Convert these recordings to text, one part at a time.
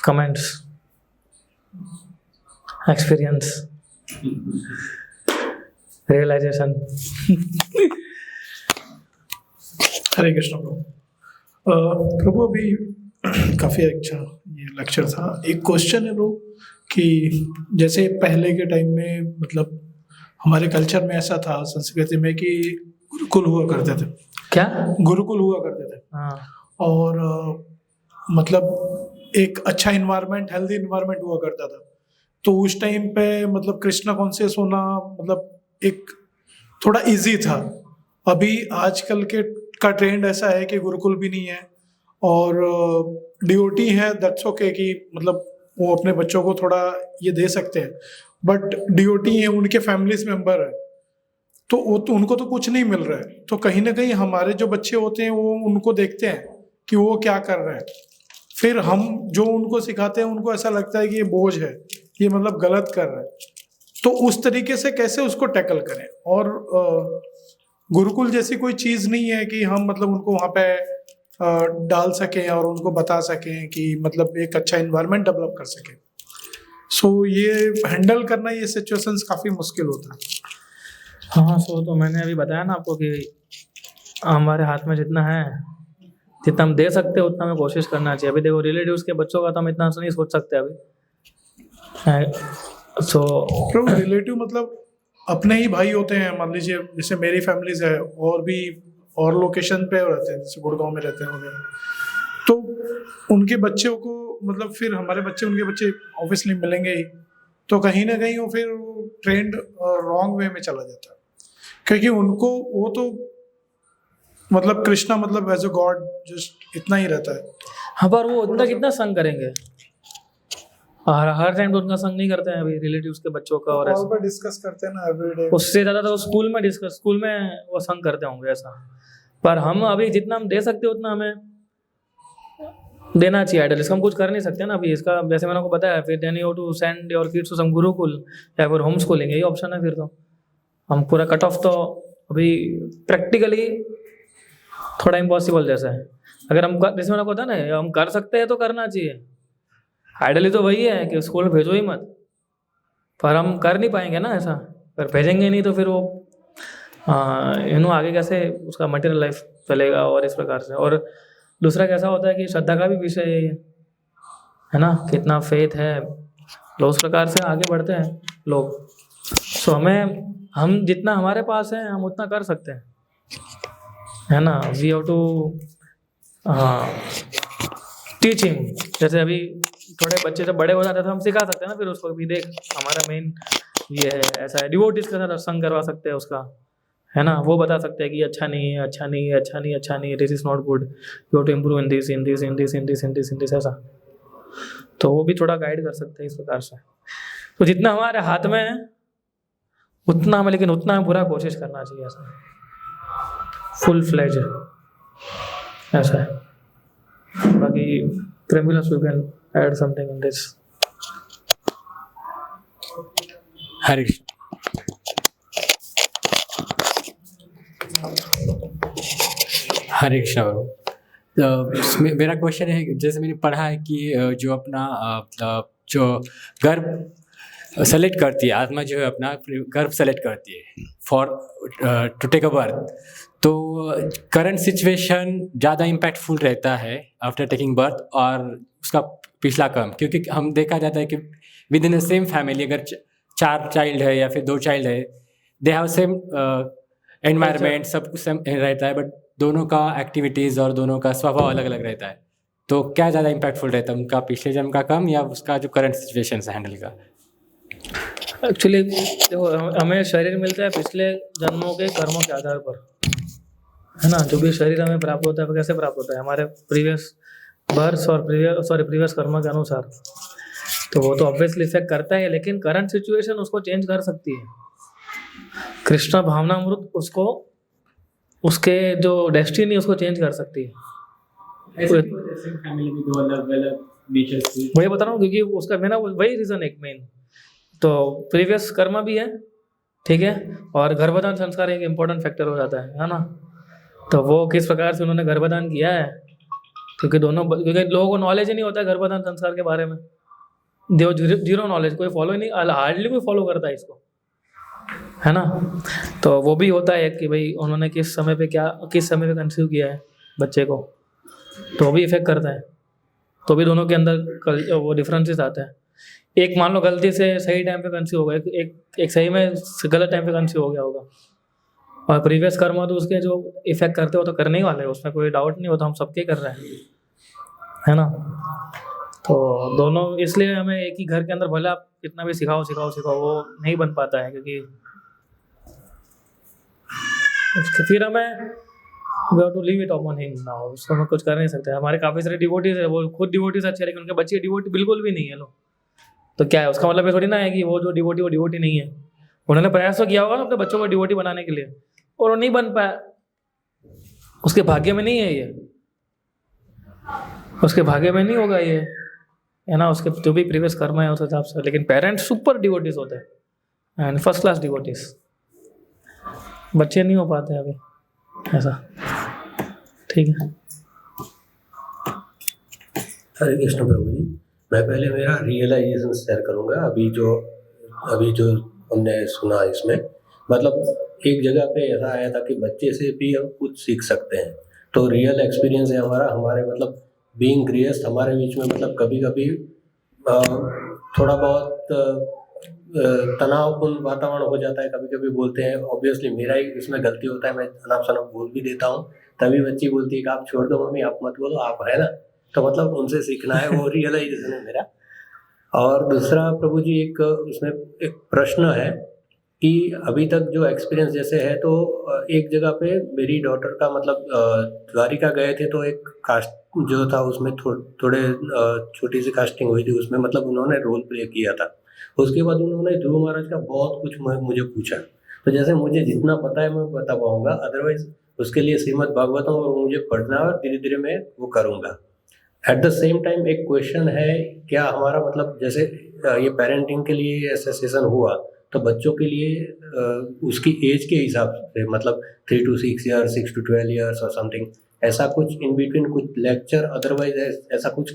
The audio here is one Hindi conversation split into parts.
Comments, experience, realisation. Hare Krishna प्रभु। प्रभु अभी काफ़ी अच्छा ये लेक्चर था। एक क्वेश्चन है प्रभु कि जैसे पहले के टाइम में मतलब हमारे कल्चर में ऐसा था संस्कृति में कि गुरुकुल हुआ करते थे। क्या? गुरुकुल हुआ करते थे। हाँ। और मतलब एक अच्छा इन्वायरमेंट, हेल्दी इन्वायरमेंट हुआ करता था। तो उस टाइम पे मतलब कृष्णा कॉन्शियस होना मतलब एक थोड़ा इजी था। अभी आजकल के का ट्रेंड ऐसा है कि गुरुकुल भी नहीं है और डीओटी है, दैट्स ओके कि मतलब वो अपने बच्चों को थोड़ा ये दे सकते हैं, बट डीओटी है, उनके फैमिलीज मेंबर है, तो वो तो उनको तो कुछ नहीं मिल रहा है। तो कहीं ना कहीं हमारे जो बच्चे होते हैं वो उनको देखते हैं कि वो क्या कर रहे हैं, फिर हम जो उनको सिखाते हैं उनको ऐसा लगता है कि ये बोझ है, ये मतलब गलत कर रहे हैं। तो उस तरीके से कैसे उसको टैकल करें। और गुरुकुल जैसी कोई चीज नहीं है कि हम मतलब उनको वहाँ पे डाल सकें और उनको बता सकें कि मतलब एक अच्छा इन्वायरमेंट डेवलप कर सकें। सो ये हैंडल करना ये सिचुएशंस काफी मुश्किल होता है। हाँ, सो तो मैंने अभी बताया ना आपको कि हमारे हाथ में जितना है, जितना हम दे सकते हैं उतना हमें कोशिश करना चाहिए। अभी देखो रिलेटिव्स के बच्चों का तो हम इतना नहीं सोच सकते अभी। सो रिलेटिव मतलब अपने ही भाई होते हैं। मान लीजिए जैसे मेरी फैमिलीज है और भी और लोकेशन पे रहते हैं, जैसे गुड़गांव में रहते हैं वगैरह, तो उनके बच्चों को मतलब फिर हमारे बच्चे उनके बच्चे ऑब्वियसली मिलेंगे ही, तो कहीं ना कहीं वो फिर ट्रेंड रॉन्ग वे में चला जाता है, क्योंकि उनको वो तो मतलब कृष्णा मतलब एज अ गॉड जस्ट इतना ही रहता है। हाँ, पर वो उतना कितना संग करेंगे, हर टाइम तो उनका संग नहीं करते हैं अभी रिलेटिव्स के बच्चों का। और कॉल पर डिस्कस करते हैं ना एवरीडे। उससे ज़्यादा तो स्कूल में वो संग करते होंगे ऐसा। पर हम अभी जितना हम दे सकते हैं उतना हमें देना चाहिए। आइडल इसका हम कुछ कर नहीं सकते ना अभी। इसका जैसे मैंने आपको बताया, फिर then you to send your kids to some gurukul या फिर होम स्कूलिंग, यही ऑप्शन है। फिर तो हम पूरा कट ऑफ तो अभी प्रैक्टिकली थोड़ा इम्पॉसिबल जैसा है। अगर हम जैसे मैंने आपको बताया ना, हम कर सकते हैं तो करना चाहिए। आइडली तो वही है कि स्कूल में भेजो ही मत, पर हम कर नहीं पाएंगे ना ऐसा। अगर भेजेंगे नहीं तो फिर वो आगे कैसे उसका मटेरियल लाइफ चलेगा और इस प्रकार से। और दूसरा कैसा होता है कि श्रद्धा का भी विषय है ना, कितना फेथ है, तो उस प्रकार से आगे बढ़ते हैं लोग। सो हम जितना हमारे पास है हम उतना कर सकते हैं, है ना। We have to teach him. जैसे अभी थोड़े बच्चे जब बड़े हो जाते हैं तो हम सिखा सकते हैं ना फिर उसको भी, देख हमारा मेन ये है, ऐसा है। डिवोटीज के साथ संग करवा सकते हैं उसका, है ना। वो बता सकते हैं कि अच्छा नहीं है, अच्छा नहीं है, अच्छा नहीं, अच्छा नहीं, this is not good, you have to improve in this, in this, in this, in this, in this, in this, ऐसा। तो वो भी थोड़ा गाइड कर सकते हैं इस प्रकार से। तो जितना हमारे हाथ में है उतना हमें, लेकिन उतना हमें पूरा कोशिश करना चाहिए ऐसा, फुल फ्लेज ऐसा है। बाकी Premila you can add something in this. Hare Hare Krishna प्रभु। तो मेरा क्वेश्चन है, जैसे मैंने पढ़ा है कि जो अपना जो गर्भ सेलेक्ट करती है, आत्मा जो है अपना गर्भ सेलेक्ट करती है for to take a birth, तो करंट सिचुएशन ज़्यादा इम्पैक्टफुल रहता है आफ्टर टेकिंग बर्थ और उसका पिछला कर्म। क्योंकि हम देखा जाता है कि with in the same family अगर 4 चाइल्ड है या फिर 2 चाइल्ड है, दे हैव सेम एनवायरनमेंट, सब कुछ सेम रहता है, बट दोनों का एक्टिविटीज़ और दोनों का स्वभाव अलग अलग रहता है। तो क्या ज़्यादा इम्पैक्टफुल रहता है, उनका पिछले जन्म का कर्म या उसका जो करंट सिचुएशन है हैंडल का? एक्चुअली देखो, हमें शरीर मिलता है पिछले जन्मों के कर्मों के आधार पर, है ना। जो भी शरीर हमें प्राप्त होता है वो कैसे प्राप्त होता है, हमारे प्रीवियस बर्थ और प्रीवियस कर्म के अनुसार। तो वो तो ऑब्वियसली इफेक्ट करता है, लेकिन करंट सिचुएशन उसको चेंज कर सकती है। कृष्णा भावनामृत उसको, उसके जो डेस्टिनी उसको चेंज कर सकती है। फैमिली में 2 अलग अलग नेचर्स, वही बता रहा हूँ, क्योंकि उसका मेरा वही रीज़न एक मेन तो प्रीवियस कर्म भी है, ठीक है। और गर्भधान संस्कार एक इम्पोर्टेंट फैक्टर हो जाता है ना। तो वो किस प्रकार से उन्होंने गर्भधान किया है क्योंकि लोगों को नॉलेज ही नहीं होता है गर्भधारण संस्कार के बारे में, देव जीरो नॉलेज, कोई फॉलो ही नहीं, हार्डली कोई फॉलो करता है इसको, है ना। तो वो भी होता है कि भाई उन्होंने किस समय पे कंसीव किया है बच्चे को, तो वो भी इफेक्ट करता है। तो भी दोनों के अंदर वो डिफरेंसेस आते हैं। एक मान लो गलती से सही टाइम पे कंसीव हो गया, एक सही में गलत टाइम पे कंसीव हो गया होगा, और प्रीवियस कर्म तो उसके जो इफेक्ट करते हो तो करने ही वाले हैं, उसमें कोई डाउट नहीं होता, हम सबके कर रहे हैं, है ना। तो दोनों इसलिए हमें एक ही घर के अंदर भले आप कितना भी सिखाओ वो नहीं बन पाता है, क्योंकि फिर हमें we have to leave it upon him now, उसको हम कुछ कर नहीं सकते। हमारे काफ़ी सारे डिवोटीज है, वो खुद डिवोटीज अच्छे, लेकिन उनके बच्चे डिवोटी बिल्कुल भी नहीं है लोग, तो क्या है उसका मतलब ये थोड़ी ना है कि वो जो डिवोटी वो डिवोटी नहीं है। उन्होंने प्रयास तो किया होगा ना अपने बच्चों को डिवोटी बनाने के लिए, और वो नहीं बन पाया, उसके भाग्य में नहीं है ये, उसके भाग्य में नहीं होगा ये, है ना। उसके जो भी प्रीवियस कर्म है उस हिसाब से, लेकिन पेरेंट्स सुपर डिवोटीज होते हैं एंड फर्स्ट क्लास डिवोटीज, बच्चे नहीं हो पाते अभी ऐसा। ठीक है, हरे कृष्ण प्रभु जी। मैं पहले मेरा रियलाइजेशन शेयर करूँगा। अभी जो हमने सुना इसमें, मतलब एक जगह पे ऐसा आया था कि बच्चे से भी हम कुछ सीख सकते हैं। तो रियल एक्सपीरियंस है हमारे मतलब बीइंग गृहस्थ हमारे बीच में, मतलब कभी कभी थोड़ा बहुत तनावपूर्ण वातावरण हो जाता है, कभी कभी बोलते हैं। ऑब्वियसली मेरा ही इसमें गलती होता है, मैं अनाप शनाप बोल भी देता हूँ, तभी बच्ची बोलती है कि आप छोड़ दो मम्मी, आप मत बोलो, आप है ना। तो मतलब उनसे सीखना है, वो रियलाइजेशन है मेरा। और दूसरा प्रभु जी, एक उसमें एक प्रश्न है कि अभी तक जो एक्सपीरियंस जैसे है, तो एक जगह पे मेरी डॉटर का मतलब द्वारिका गए थे, तो एक कास्ट जो था उसमें थोड़े छोटी सी कास्टिंग हुई थी उसमें, मतलब उन्होंने रोल प्ले किया था। उसके बाद उन्होंने ध्रुव महाराज का बहुत कुछ मुझे पूछा, तो जैसे मुझे जितना पता है मैं बता पाऊंगा, अदरवाइज उसके लिए श्रीमद् भागवतम और मुझे पढ़ना है, और धीरे धीरे मैं वो करूँगा। एट द सेम टाइम एक क्वेश्चन है, क्या हमारा मतलब जैसे ये पेरेंटिंग के लिए ऐसा सेशन हुआ, तो बच्चों के लिए उसकी एज के हिसाब से, मतलब 3 to 6 ईयर्स, 6 to 12 ईयर्स और समथिंग, ऐसा कुछ इन बिटवीन कुछ लेक्चर, अदरवाइज ऐसा कुछ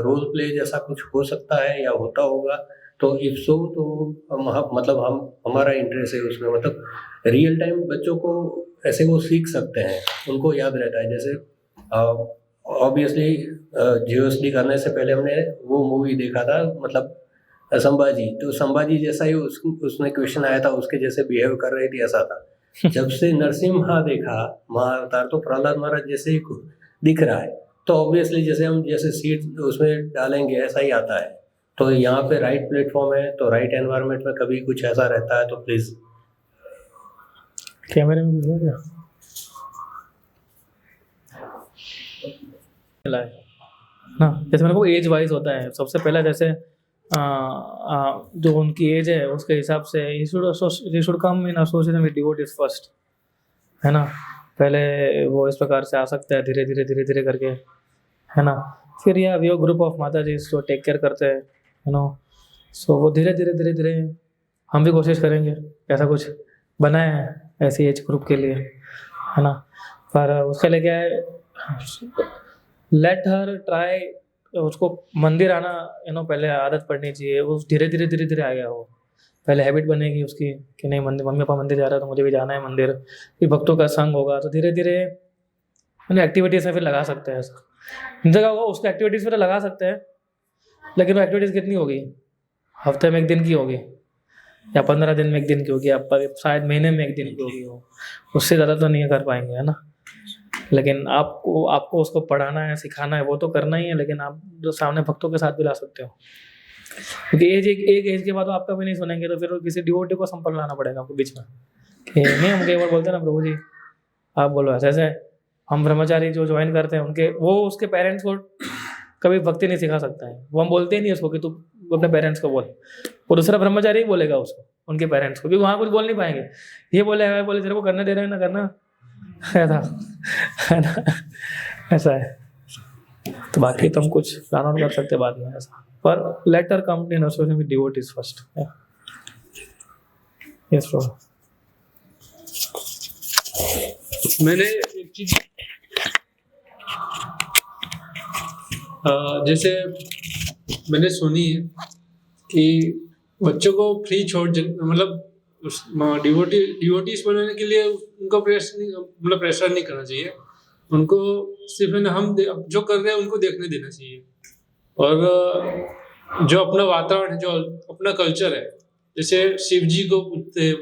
रोल प्ले जैसा कुछ हो सकता है या होता होगा? तो इफ सो, तो मतलब हमारा इंटरेस्ट है उसमें, मतलब रियल टाइम बच्चों को ऐसे वो सीख सकते हैं, उनको याद रहता है। जैसे ऑब्वियसली जीओएसडी करने से पहले हमने वो मूवी देखा था, मतलब संभाजी, तो संभाजी जैसा ही उसमें क्वेश्चन आया था, उसके जैसे बिहेव कर रही थी, ऐसा था। जब से नरसिम्हा देखा महाअवतार, तो प्रहलाद महाराज जैसे ही दिख रहा है, तो ऑब्वियसली जैसे सीड उसमें डालेंगे ऐसा ही आता है। तो यहाँ पे राइट प्लेटफॉर्म है, तो राइट एनवायरनमेंट में कभी कुछ ऐसा रहता है तो प्लीज कैमरे में भी क्या ना, जैसे मेरे को एज वाइज होता है सबसे पहला, जैसे जो उनकी एज है उसके हिसाब से he should come in association with devotees first, है ना। पहले वो इस प्रकार से आ सकता है धीरे धीरे करके, है ना। फिर या वी ग्रुप ऑफ माता जी जो टेक केयर करते हैं, यू नो, सो वो धीरे धीरे हम भी कोशिश करेंगे ऐसा कुछ बनाए हैं ऐसी एज ग्रुप के लिए, है ना। पर उसके लिए क्या है, लेट हर ट्राई, उसको मंदिर आना, यू नो, पहले आदत पड़नी चाहिए, वो धीरे धीरे आएगा। वो पहले हैबिट बनेगी उसकी कि नहीं, मंदिर, मम्मी पापा मंदिर जा रहा है तो मुझे भी जाना है मंदिर, फिर भक्तों का संग होगा, तो धीरे धीरे एक्टिविटीज़ में फिर लगा सकते हैं। ऐसा जगह वो उसको एक्टिविटीज़ में तो लगा सकते हैं, लेकिन वो एक्टिविटीज़ कितनी होगी, हफ्ते में 1 दिन की होगी, या 15 दिन में 1 दिन की होगी, या शायद महीने में 1 दिन की होगी, वो उससे ज़्यादा तो नहीं कर पाएंगे, है ना। लेकिन आपको उसको पढ़ाना है, सिखाना है, वो तो करना ही है, लेकिन आप जो सामने भक्तों के साथ भी ला सकते हो, क्योंकि एक एज के बाद आपका भी नहीं सुनेंगे, तो फिर किसी डिवोटी को संपर्क लाना पड़ेगा आपको बीच में कि नहीं। हम कई बार बोलते हैं ना, प्रभु जी आप बोलो ऐसे, हम ब्रह्मचारी जो ज्वाइन करते हैं उनके, वो उसके पेरेंट्स को कभी भक्ति नहीं सिखा सकता है, वो हम बोलते ही नहीं उसको कि तू अपने पेरेंट्स को बोल, वो दूसरा ब्रह्मचारी ही बोलेगा उसको, उनके पेरेंट्स को, क्योंकि वहाँ कुछ बोल नहीं पाएंगे। ये बोले तेरे को करने दे रहे हैं ना, करना ऐसा, है ना, ऐसा है। तो बाकी तुम कुछ प्लान आउट कर सकते बाद में ऐसा, पर later come in association with devotees first. Yes bro. मैंने एक चीज जैसे मैंने सुनी है कि बच्चों को फ्री छोड़ मतलब डिवोटीज बनाने के लिए उनको प्रेशर नहीं करना चाहिए। उनको सिर्फ है ना जो कर रहे हैं उनको देखने देना चाहिए। और जो अपना वातावरण है, जो अपना कल्चर है, जैसे शिव जी को पूछते,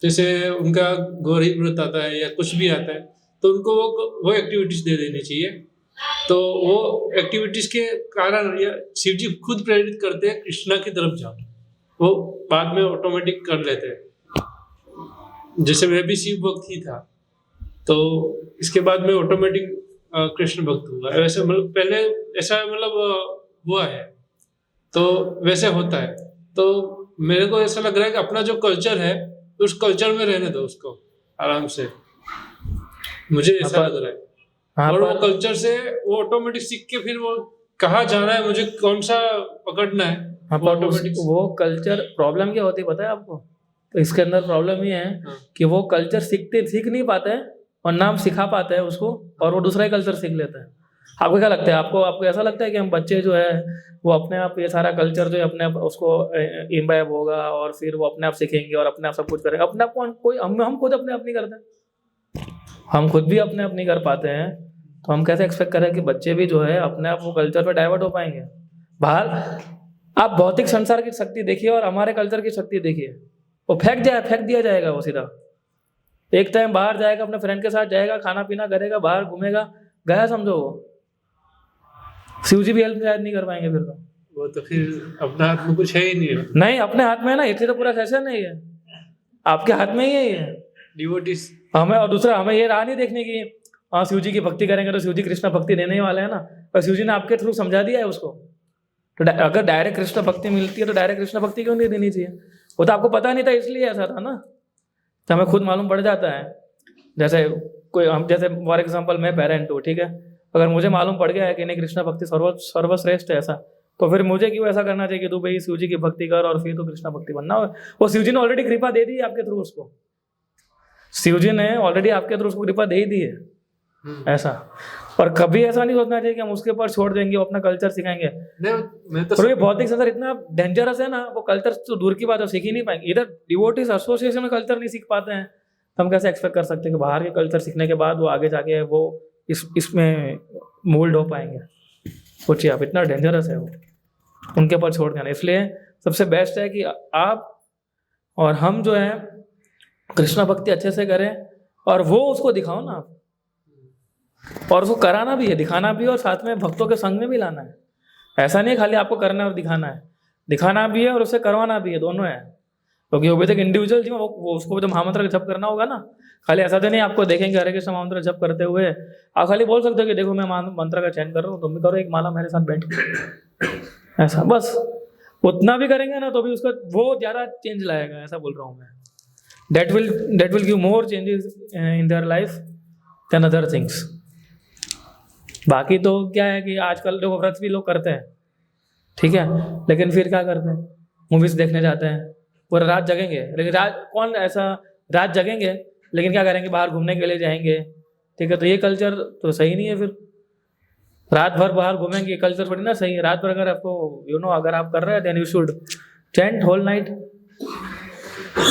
जैसे उनका गौरी व्रत आता है या कुछ भी आता है, तो उनको वो एक्टिविटीज दे देनी चाहिए। तो वो एक्टिविटीज के कारण या शिव जी खुद प्रेरित करते हैं कृष्णा की तरफ जाओ, वो बाद में ऑटोमेटिक कर लेते हैं। जैसे मैं भी शिव भक्त ही था, तो इसके बाद में ऑटोमेटिक कृष्ण भक्त हुआ। वैसे मतलब पहले ऐसा मतलब हुआ है, तो वैसे होता है। तो मेरे को ऐसा लग रहा है कि अपना जो कल्चर है उस कल्चर में रहने दो उसको आराम से, मुझे ऐसा लग रहा है। और वो कल्चर से वो ऑटोमेटिक सीख के फिर वो कहाँ जाना है, मुझे कौन सा पकड़ना है, वो ऑटोमेटिक। वो कल्चर प्रॉब्लम क्या होती है पता है आपको? तो इसके अंदर प्रॉब्लम ये है कि वो कल्चर सीख नहीं पाते हैं और नाम सिखा पाते हैं उसको, और वो दूसरा ही कल्चर सीख लेते हैं। आपको क्या लगता है? आपको ऐसा लगता है कि हम बच्चे जो है वो अपने आप ये सारा कल्चर जो है अपने आप उसको इम्बाइब होगा और फिर वो अपने आप सीखेंगे और अपने आप सब कुछ करेंगे? अपने आप कोई हम खुद अपने आप नहीं करते, हम खुद भी अपने आप नहीं कर पाते हैं, तो हम कैसे एक्सपेक्ट करें कि बच्चे भी जो है अपने आप वो कल्चर पे डाइवर्ट हो पाएंगे? बाहर आप भौतिक संसार की शक्ति देखिए और हमारे कल्चर की शक्ति देखिए, वो फेंक दिया जाएगा। वो सीधा एक टाइम बाहर जाएगा, अपने फ्रेंड के साथ जाएगा, खाना पीना करेगा, बाहर घूमेगा, गया समझो। वो शिव जी भी हेल्प शायद नहीं कर पाएंगे फिर तो। वो तो फिर अपने हाथ में कुछ है ही नहीं, अपने हाथ में है ना, इसलिए तो पूरा सेशन नहीं है, आपके हाथ में ही है डिवोटीज। हमें और दूसरा हमें ये राह नहीं देखने की हाँ शिव जी की भक्ति करेंगे तो शिव जी कृष्ण भक्ति देने वाले हैं ना, पर शिव जी ने आपके थ्रू समझा दिया है उसको। तो अगर डायरेक्ट कृष्ण भक्ति मिलती है तो डायरेक्ट कृष्ण भक्ति क्यों नहीं देनी चाहिए? वो तो आपको पता नहीं था इसलिए ऐसा था ना, तो हमें खुद मालूम पड़ जाता है। जैसे जैसे फॉर एग्जाम्पल मैं पेरेंट हूँ, ठीक है, अगर मुझे मालूम पड़ गया है कि नहीं कृष्ण भक्ति सर्वश्रेष्ठ है ऐसा, तो फिर मुझे क्यों ऐसा करना चाहिए कि तू भाई शिव जी की भक्ति कर और फिर तो कृष्ण भक्ति बनना हो? वो शिव जी ने ऑलरेडी कृपा दे दी है आपके थ्रू उसको, शिव जी ने ऑलरेडी आपके थ्रू उसको कृपा दे ही दी है ऐसा। और कभी ऐसा नहीं सोचना चाहिए कि हम उसके ऊपर छोड़ देंगे, वो अपना कल्चर सिखाएंगे। मैं तो ये भौतिक संसार इतना डेंजरस है ना, वो कल्चर तो दूर की बात है, सीख ही नहीं पाएंगे। इधर डिवोटीज एसोसिएशन में कल्चर नहीं सीख पाते हैं, तो हम कैसे एक्सपेक्ट कर सकते हैं कि बाहर के कल्चर सीखने के बाद वो आगे जाके वो इसमें मोल्ड हो पाएंगे? सोचिए आप, इतना डेंजरस है वो, उनके ऊपर छोड़ देना। इसलिए सबसे बेस्ट है कि आप और हम जो है कृष्णा भक्ति अच्छे से करें और वो उसको दिखाओ ना आप, और उसको कराना भी है, दिखाना भी है, और साथ में भक्तों के संग में भी लाना है। ऐसा नहीं है खाली आपको करना है और दिखाना भी है और उससे करवाना भी है, दोनों है। क्योंकि वो भी तक इंडिविजुअल जीवन, वो उसको भी तो महामंत्र जप करना होगा ना। खाली ऐसा तो नहीं आपको देखेंगे हरे कृष्ण महामंत्र जप करते हुए आप खाली बोल सकते हो कि देखो मैं मंत्र का चयन कर रहा हूँ, तुम भी करो एक माला मेरे साथ बैठ के, ऐसा बस। उतना भी करेंगे ना तो भी उसका वो ज़्यादा चेंज लाएगा, ऐसा बोल रहा हूँ मैं। That will give more changes in their life than other things. बाकी तो क्या है कि आजकल देखो व्रत भी लोग करते हैं, ठीक है, लेकिन फिर क्या करते हैं, मूवीज देखने जाते हैं, पूरा रात जगेंगे, लेकिन कौन ऐसा रात जगेंगे लेकिन क्या करेंगे, बाहर घूमने के लिए जाएंगे, ठीक है। तो ये कल्चर तो सही नहीं है। फिर रात भर बाहर घूमेंगे, कल्चर थोड़ी ना सही है। रात भर अगर आपको अगर आप कर रहे हैं then you should chant whole night,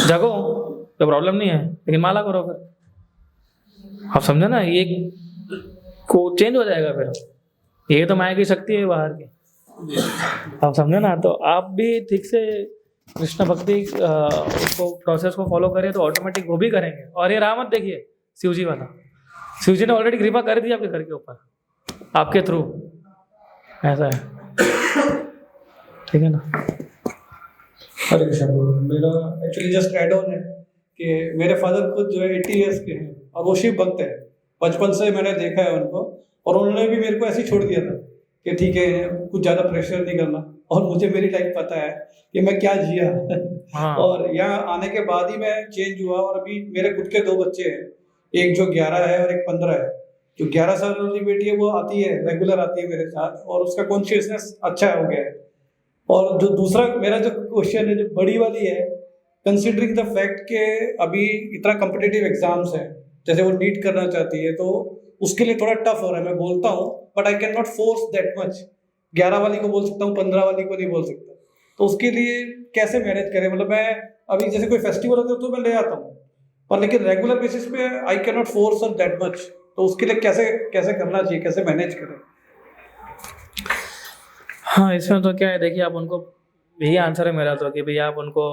जगो तो प्रॉब्लम नहीं है, लेकिन माला करो फिर। आप समझे ना, ये को चेंज हो जाएगा फिर। ये तो माया की शक्ति है बाहर की, आप समझे ना। तो आप भी ठीक से कृष्ण भक्ति को प्रोसेस को फॉलो करें तो ऑटोमेटिक वो भी करेंगे। और ये राह मत देखिए शिव जी वाला, शिव जी ने ऑलरेडी कृपा कर दी आपके घर के ऊपर आपके थ्रू, ऐसा है, ठीक है ना। हरे कृष्ण। मेरा एक्चुअली जस्ट एड ऑन है कि मेरे फादर खुद जो है 80 ईयर्स के हैं और वो शिव भक्त है। बचपन से मैंने देखा है उनको, और उन्होंने भी मेरे को ऐसे ही छोड़ दिया था कि ठीक है कुछ ज़्यादा प्रेशर नहीं करना। और मुझे मेरी लाइफ पता है कि मैं क्या जिया हाँ। और यहाँ आने के बाद ही मैं चेंज हुआ। और अभी मेरे खुद के 2 बच्चे हैं, एक जो 11 है और एक 15 है। जो 11 साल वाली बेटी है वो आती है, रेगुलर आती है मेरे साथ, और उसका कॉन्शियसनेस अच्छा हो गया है। और जो दूसरा मेरा जो क्वेश्चन है, जो बड़ी वाली है, कंसिडरिंग द फैक्ट के अभी इतना कॉम्पिटिटिव एग्जाम्स हैं, जैसे वो नीट करना चाहती है, तो उसके लिए थोड़ा टफ हो रहा है। मैं बोलता हूँ but I can not force that much 11 वाली को बोल सकता हूँ, 15 वाली को नहीं बोल सकता। तो उसके लिए कैसे मैनेज करें? मतलब मैं अभी जैसे कोई फेस्टिवल होता है तो मैं ले आता हूँ, पर लेकिन रेगुलर बेसिस पे I can not force on that much. तो उसके लिए कैसे कैसे करना चाहिए, कैसे मैनेज करें? हाँ, इसमें तो क्या है, देखिए आप उनको, यही आंसर है मेरा तो, कि भैया आप उनको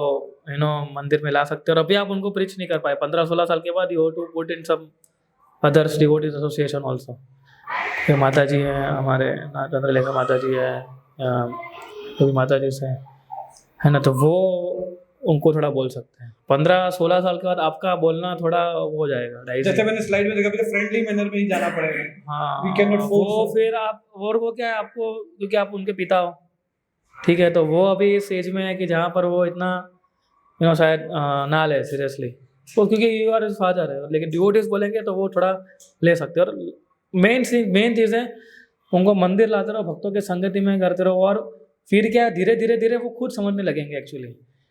मंदिर में ला सकते हो, और अभी आप उनको प्रीच नहीं कर पाए 15-16 साल के बाद, you to put in some others devotees association also. फिर माता जी हैं हमारे, चंद्रलेखा माता जी है, जो भी माता जी से है ना, तो वो उनको थोड़ा बोल सकते हैं। 15-16 साल के बाद आपका बोलना थोड़ा हो जाएगा जैसे मैंने स्लाइड में देखा, फ्रेंडली मैनर में ही जाना पड़ेगा। हाँ, We cannot force वो them. फिर आप, और वो क्या है आपको, क्योंकि आप उनके पिता हो, ठीक है, तो वो अभी इस एज में है कि जहाँ पर वो इतना शायद ना ले सीरियसली वो, क्योंकि यू आर फादर है। लेकिन डिवोटीज बोलेंगे तो वो थोड़ा ले सकते हैं। और मेन चीज़ है, उनको मंदिर लाते रहो, भक्तों के संगति में करते रहो, और फिर क्या धीरे धीरे धीरे वो खुद समझने लगेंगे एक्चुअली।